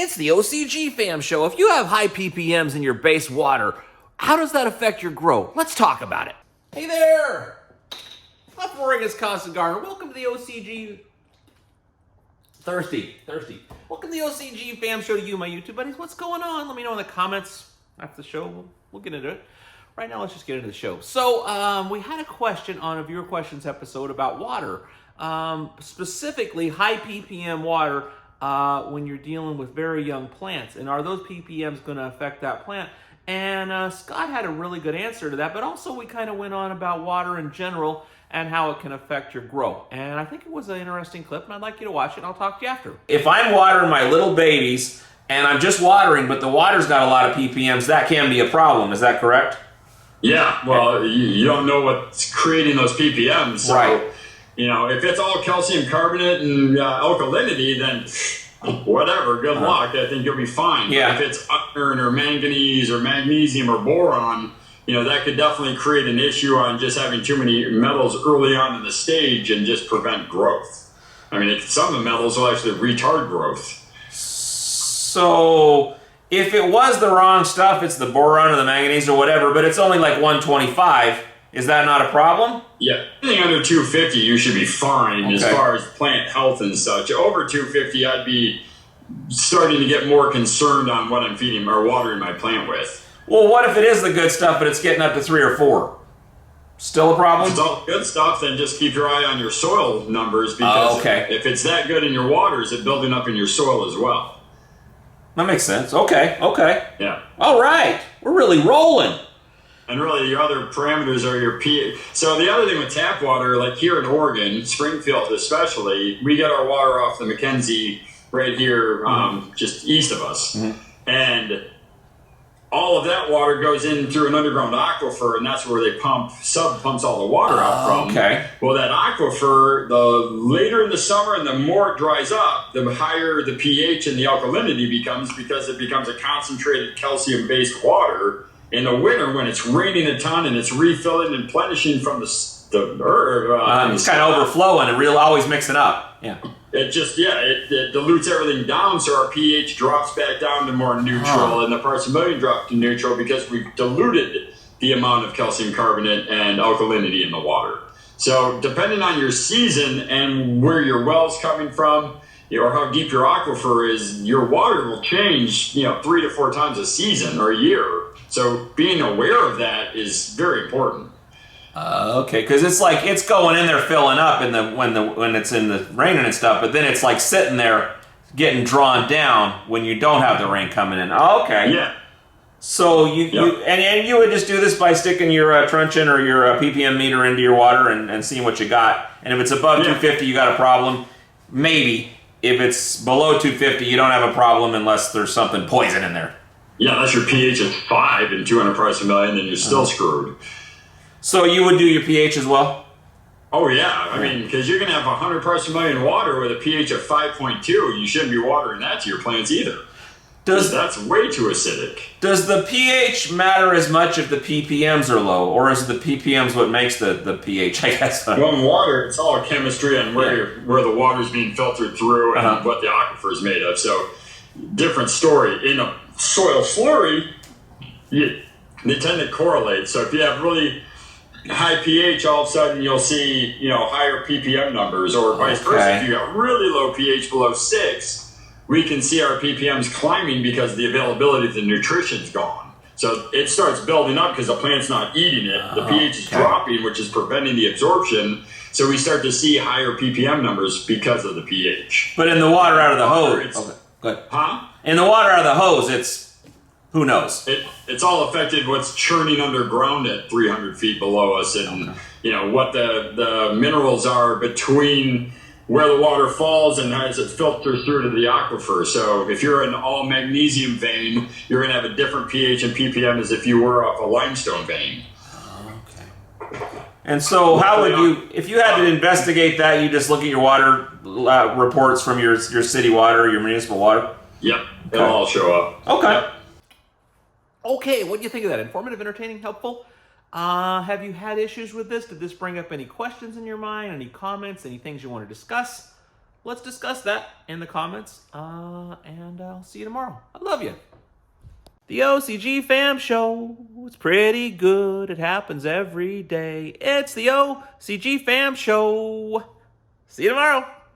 It's the OCG Fam Show. If you have high PPMs in your base water, how does that affect your grow? Let's talk about it. Hey there! I'm Oregon's Constant Gardener. Welcome to the OCG... Thirsty. Welcome to the OCG Fam Show to you, my YouTube buddies. What's going on? Let me know in the comments after the show. We'll get into it. Right now, let's just get into the show. So, we had a question on a Viewer Questions episode about water. Specifically, high PPM water when you're dealing with very young plants. And are those PPMs going to affect that plant? And Scott had a really good answer to that, but also we kind of went on about water in general and how it can affect your growth. And I think it was an interesting clip, and I'd like you to watch it, and I'll talk to you after. If I'm watering my little babies, and I'm just watering, but the water's got a lot of PPMs, that can be a problem. Is that correct? Yeah, well, you don't know what's creating those PPMs. So, right. You know, if it's all calcium carbonate and alkalinity, then whatever, good luck. I think you'll be fine. Yeah. But if it's iron or manganese or magnesium or boron, you know, that could definitely create an issue on just having too many metals early on in the stage and just prevent growth. I mean, some of the metals will actually retard growth. So if it was the wrong stuff, it's the boron or the manganese or whatever, but it's only like 125, is that not a problem? Yeah, anything under 250, you should be fine as far as plant health and such. Over 250, I'd be starting to get more concerned on what I'm feeding or watering my plant with. Well, what if it is the good stuff, but it's getting up to 3 or 4? Still a problem? If it's all good stuff, then just keep your eye on your soil numbers, because if it's that good in your water, is it building up in your soil as well? That makes sense. Okay. Yeah. All right. We're really rolling. And really, your other parameters are your pH. So the other thing with tap water, like here in Oregon, Springfield especially, we get our water off the Mackenzie right here, just east of us. And all of that water goes in through an underground aquifer, and that's where they pumps all the water out from. Well, that aquifer, the later in the summer and the more it dries up, the higher the pH and the alkalinity becomes, because it becomes a concentrated calcium-based water. In the winter, when it's raining a ton and it's refilling and replenishing from it's kind of overflowing and always mixing up. Yeah. It just, it dilutes everything down, so our pH drops back down to more neutral, and the parts per million drop to neutral because we've diluted the amount of calcium carbonate and alkalinity in the water. So depending on your season and where your well's coming from, or how deep your aquifer is, your water will change, 3 to 4 times a season or a year. So being aware of that is very important. Because it's like it's going in there filling up when it's in the raining and stuff, but then it's like sitting there getting drawn down when you don't have the rain coming in. Yeah. So you would just do this by sticking your truncheon or your PPM meter into your water and seeing what you got. And if it's above 250, you got a problem. Maybe. If it's below 250, you don't have a problem unless there's something poison in there. Yeah, unless your pH is 5 and 200 parts per million, then you're still screwed. So you would do your pH as well? Oh, yeah. I mean, because you're going to have 100 parts per million water with a pH of 5.2. You shouldn't be watering that to your plants either. That's way too acidic. Does the pH matter as much if the PPMs are low, or is the PPMs what makes the pH, I guess? Well, in water, it's all chemistry and where the water's being filtered through and what the aquifer is made of. So, different story. In a soil slurry, they tend to correlate. So if you have really high pH, all of a sudden you'll see, higher PPM numbers, or vice versa. If you got really low pH below 6, we can see our PPMs climbing because the availability of the nutrition's gone. So it starts building up because the plant's not eating it. The pH is dropping, which is preventing the absorption. So we start to see higher PPM numbers because of the pH. But in the water out of the hose, good. In the water out of the hose, it's who knows? It's all affected what's churning underground at 300 feet below us, and what the minerals are between where the water falls and as it filters through to the aquifer. So if you're an all magnesium vein, you're going to have a different pH and PPM as if you were off a limestone vein. And so how would you, if you had to investigate that, you just look at your water reports from your city water, your municipal water? Yep, it'll all show up. Okay, what do you think of that? Informative, entertaining, helpful? Have you had issues with this? Did this bring up any questions in your mind? Any comments? Any things you want to discuss? let's discuss that in the comments. And I'll see you tomorrow. I love you. The OCG Fam Show. It's pretty good. It happens every day. It's the OCG Fam Show. See you tomorrow.